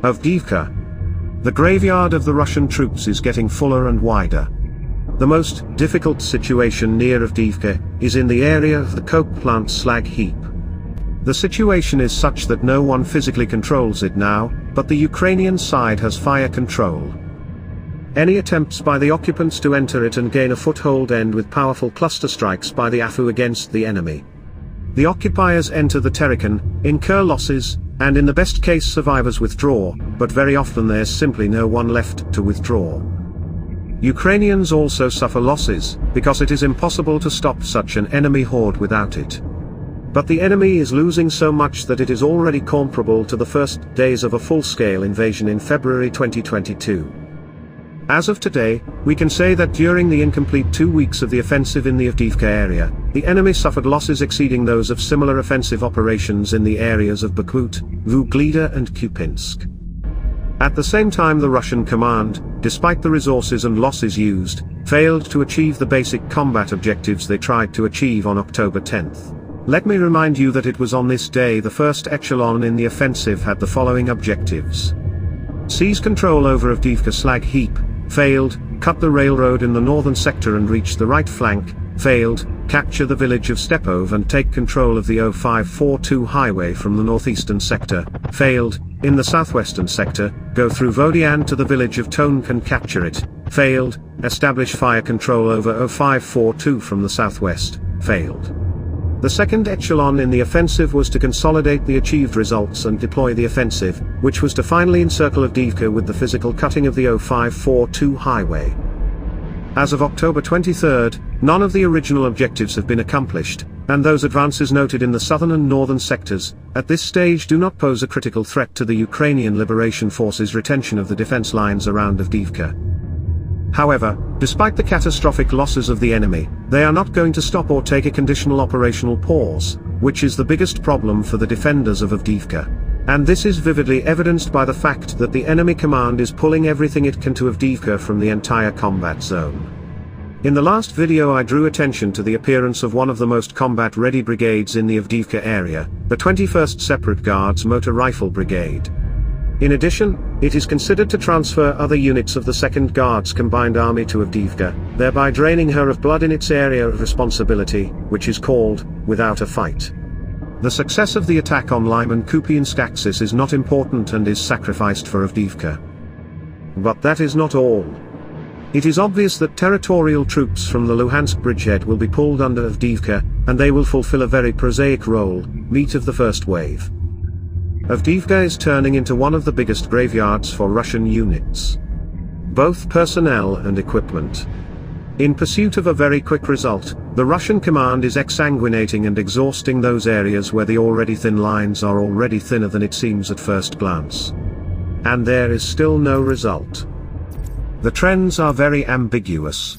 Avdiivka. The graveyard of the Russian troops is getting fuller and wider. The most difficult situation near Avdiivka is in the area of the coke plant slag heap. The situation is such that no one physically controls it now, but the Ukrainian side has fire control. Any attempts by the occupants to enter it and gain a foothold end with powerful cluster strikes by the AFU against the enemy. The occupiers enter the Terrican, incur losses, and in the best case survivors withdraw, but very often there's simply no one left to withdraw. Ukrainians also suffer losses, because it is impossible to stop such an enemy horde without it. But the enemy is losing so much that it is already comparable to the first days of a full-scale invasion in February 2022. As of today, we can say that during the incomplete 2 weeks of the offensive in the Avdiivka area, the enemy suffered losses exceeding those of similar offensive operations in the areas of Bakhmut, Vugleda and Kupinsk. At the same time, the Russian command, despite the resources and losses used, failed to achieve the basic combat objectives they tried to achieve on October 10th. Let me remind you that it was on this day the first echelon in the offensive had the following objectives. Seize control over Avdiivka slag heap, failed, cut the railroad in the northern sector and reach the right flank, failed, capture the village of Stepov and take control of the 0542 highway from the northeastern sector, failed, in the southwestern sector, go through Vodian to the village of Tonk and capture it, failed, establish fire control over 0542 from the southwest, failed. The second echelon in the offensive was to consolidate the achieved results and deploy the offensive, which was to finally encircle Avdiivka with the physical cutting of the 0542 highway. As of October 23rd, none of the original objectives have been accomplished, and those advances noted in the southern and northern sectors, at this stage do not pose a critical threat to the Ukrainian Liberation Forces' retention of the defense lines around Avdiivka. However, despite the catastrophic losses of the enemy, they are not going to stop or take a conditional operational pause, which is the biggest problem for the defenders of Avdiivka. And this is vividly evidenced by the fact that the enemy command is pulling everything it can to Avdiivka from the entire combat zone. In the last video I drew attention to the appearance of one of the most combat-ready brigades in the Avdiivka area, the 21st Separate Guards Motor Rifle Brigade. In addition, it is considered to transfer other units of the 2nd Guards Combined Army to Avdiivka, thereby draining her of blood in its area of responsibility, which is called, without a fight. The success of the attack on Lyman Kupiansk axis is not important and is sacrificed for Avdiivka. But that is not all. It is obvious that territorial troops from the Luhansk bridgehead will be pulled under Avdiivka, and they will fulfill a very prosaic role, meat of the first wave. Avdiivka is turning into one of the biggest graveyards for Russian units. Both personnel and equipment. In pursuit of a very quick result, the Russian command is exsanguinating and exhausting those areas where the already thin lines are already thinner than it seems at first glance. And there is still no result. The trends are very ambiguous.